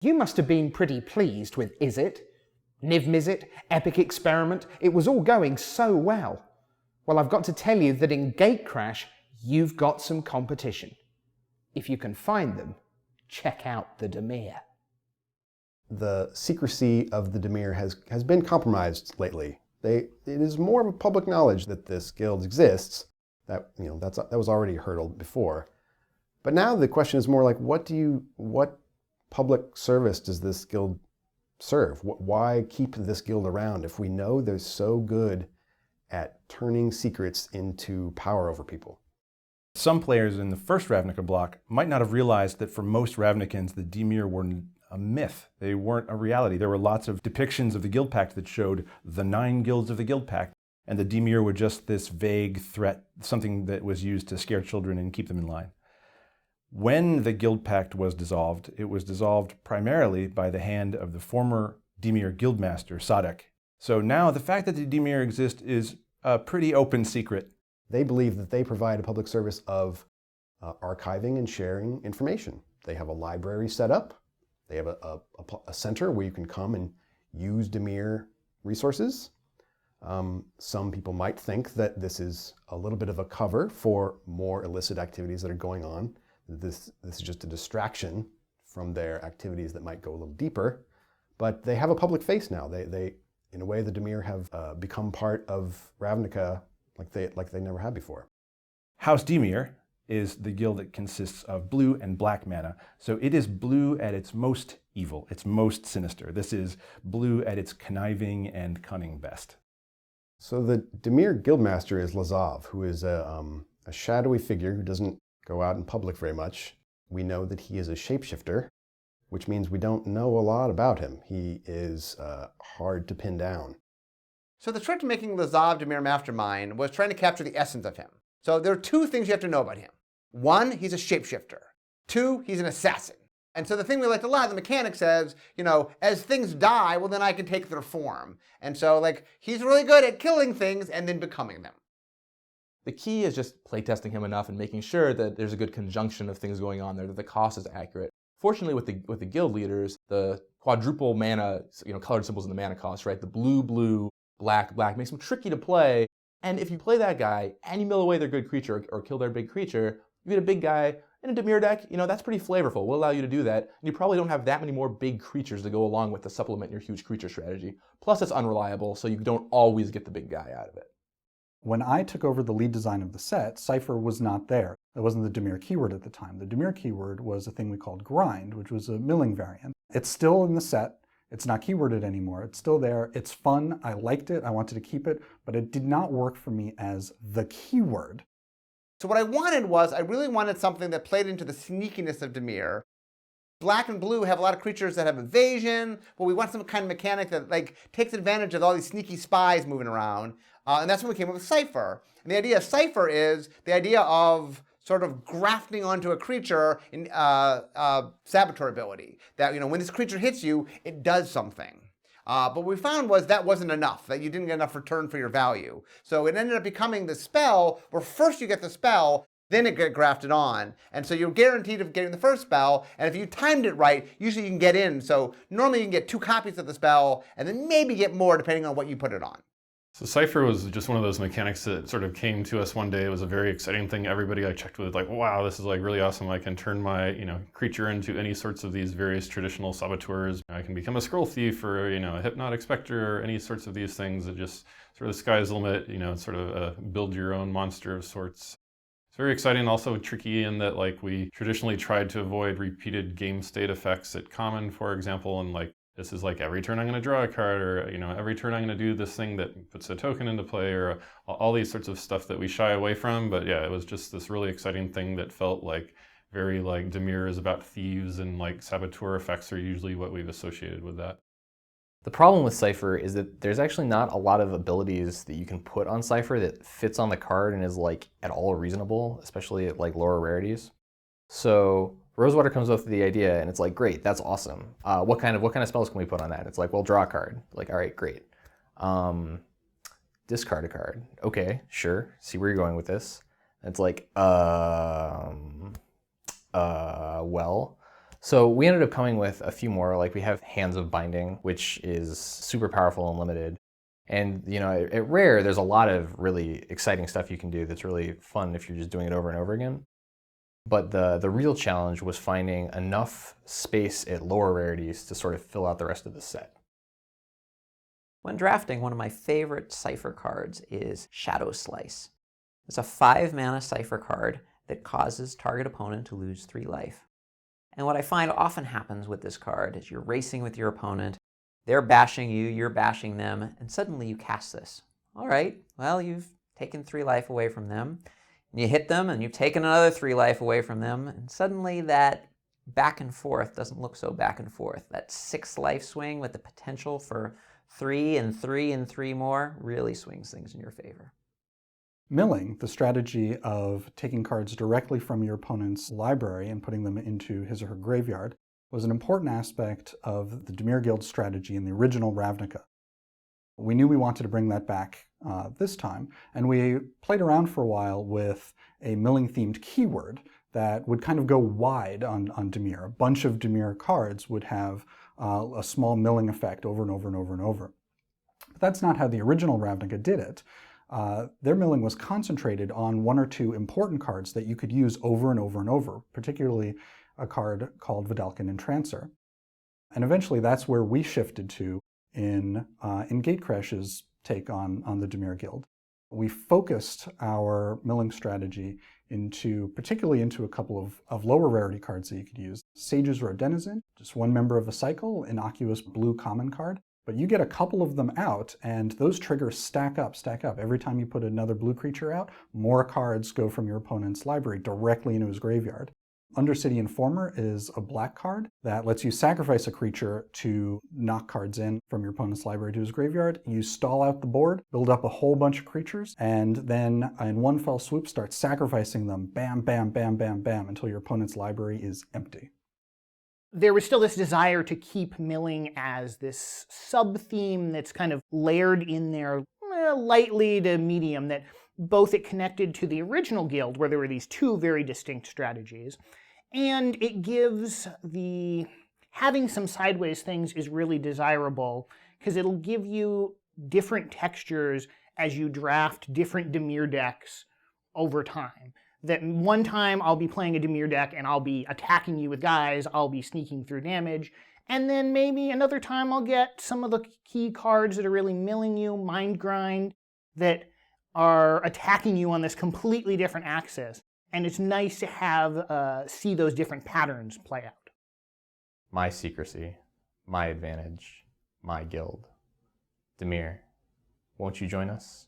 You must have been pretty pleased with Is It, Niv Mizzet, Epic Experiment. It was all going so well. Well, I've got to tell you that in Gatecrash, you've got some competition. If you can find them, check out the Dimir. The secrecy of the Dimir has been compromised lately. It is more of a public knowledge that this guild exists. That was already hurdled before. But now the question is more like, what public service does this guild serve? Why keep this guild around if we know they're so good at turning secrets into power over people? Some players in the first Ravnica block might not have realized that for most Ravnicans, the Dimir were a myth. They weren't a reality. There were lots of depictions of the Guild Pact that showed the 9 guilds of the Guild Pact, and the Dimir were just this vague threat, something that was used to scare children and keep them in line. When the Guild Pact was dissolved, it was dissolved primarily by the hand of the former Dimir Guildmaster, Sadek. So now the fact that the Dimir exist is a pretty open secret. They believe that they provide a public service of archiving and sharing information. They have a library set up. They have a center where you can come and use Dimir resources. Some people might think that this is a little bit of a cover for more illicit activities that are going on. This is just a distraction from their activities that might go a little deeper. But they have a public face now. They in a way, the Dimir have become part of Ravnica like they never had before. House Dimir is the guild that consists of blue and black mana. So it is blue at its most evil, its most sinister. This is blue at its conniving and cunning best. So the Dimir Guildmaster is Lazav, who is a shadowy figure who doesn't go out in public very much. We know that he is a shapeshifter, which means we don't know a lot about him. He is hard to pin down. So the trick to making Lazav Dimir Mastermind was trying to capture the essence of him. So there are 2 things you have to know about him. 1, he's a shapeshifter. 2, he's an assassin. And so the thing we liked a lot, the mechanic says, as things die, well, then I can take their form. And so, he's really good at killing things and then becoming them. The key is just playtesting him enough and making sure that there's a good conjunction of things going on there, that the cost is accurate. Fortunately, with the guild leaders, the quadruple mana, colored symbols in the mana cost, right? The blue, blue, black, black makes them tricky to play. And if you play that guy and you mill away their good creature or kill their big creature, you get a big guy in a Dimir deck, that's pretty flavorful. We'll allow you to do that. And you probably don't have that many more big creatures to go along with to supplement your huge creature strategy. Plus it's unreliable, so you don't always get the big guy out of it. When I took over the lead design of the set, Cypher was not there. It wasn't the Dimir keyword at the time. The Dimir keyword was a thing we called grind, which was a milling variant. It's still in the set. It's not keyworded anymore. It's still there. It's fun. I liked it. I wanted to keep it, but it did not work for me as the keyword. So what I wanted was, I really wanted something that played into the sneakiness of Dimir. Black and blue have a lot of creatures that have evasion, but we want some kind of mechanic that takes advantage of all these sneaky spies moving around. And that's when we came up with Cypher. And the idea of Cypher is the idea of sort of grafting onto a creature in saboteur ability. That, when this creature hits you, it does something. But what we found was that wasn't enough, that you didn't get enough return for your value. So it ended up becoming the spell where first you get the spell, then it get grafted on. And so you're guaranteed of getting the first spell, and if you timed it right, usually you can get in. So normally you can get 2 copies of the spell, and then maybe get more depending on what you put it on. So Cypher was just one of those mechanics that sort of came to us one day. It was a very exciting thing. Everybody I checked with, wow, this is really awesome. I can turn my creature into any sorts of these various traditional saboteurs. I can become a scroll thief or a hypnotic specter or any sorts of these things. It just sort of the sky's the limit. Sort of build your own monster of sorts. It's very exciting, also tricky in that we traditionally tried to avoid repeated game state effects at common, for example, and this is every turn I'm going to draw a card, or every turn I'm going to do this thing that puts a token into play, or all these sorts of stuff that we shy away from. But yeah, it was just this really exciting thing that felt very Dimir is about thieves, and saboteur effects are usually what we've associated with that. The problem with Cypher is that there's actually not a lot of abilities that you can put on Cypher that fits on the card and is at all reasonable, especially at lower rarities. So Rosewater comes up with the idea, and it's great, that's awesome. What kind of spells can we put on that? It's well, draw a card. All right, great. Discard a card. Okay, sure. See where you're going with this. And it's well, So we ended up coming with a few more. Like we have Hands of Binding, which is super powerful and limited. And at Rare, there's a lot of really exciting stuff you can do that's really fun if you're just doing it over and over again. But the real challenge was finding enough space at lower rarities to sort of fill out the rest of the set. When drafting, one of my favorite Cypher cards is Shadow Slice. It's a 5-mana Cypher card that causes target opponent to lose 3 life. And what I find often happens with this card is you're racing with your opponent, they're bashing you, you're bashing them, and suddenly you cast this. All right, well, you've taken 3 life away from them, and you hit them, and you've taken another 3 life away from them, and suddenly that back and forth doesn't look so back and forth. That 6 life swing with the potential for 3 and 3 and 3 more really swings things in your favor. Milling, the strategy of taking cards directly from your opponent's library and putting them into his or her graveyard, was an important aspect of the Dimir Guild strategy in the original Ravnica. We knew we wanted to bring that back this time, and we played around for a while with a milling-themed keyword that would kind of go wide on Dimir. A bunch of Dimir cards would have a small milling effect over and over and over and over. But that's not how the original Ravnica did it. Their milling was concentrated on 1 or 2 important cards that you could use over and over and over, particularly a card called Vedalken Entrancer. And eventually that's where we shifted to in Gatecrash's take on the Dimir Guild. We focused our milling strategy particularly into a couple of lower rarity cards that you could use. Sage's Road Denizen, just 1 member of a cycle, innocuous blue common card. But you get a couple of them out, and those triggers stack up. Every time you put another blue creature out, more cards go from your opponent's library directly into his graveyard. Undercity Informer is a black card that lets you sacrifice a creature to knock cards in from your opponent's library to his graveyard. You stall out the board, build up a whole bunch of creatures, and then in one fell swoop start sacrificing them, bam, bam, bam, bam, bam, until your opponent's library is empty. There was still this desire to keep milling as this sub-theme that's kind of layered in there lightly to medium, that both it connected to the original guild, where there were these 2 very distinct strategies, and it gives having some sideways things is really desirable, because it'll give you different textures as you draft different Dimir decks over time. That one time I'll be playing a Dimir deck and I'll be attacking you with guys, I'll be sneaking through damage, and then maybe another time I'll get some of the key cards that are really milling you, Mind Grind, that are attacking you on this completely different axis. And it's nice to see those different patterns play out. My secrecy, my advantage, my guild. Dimir, won't you join us?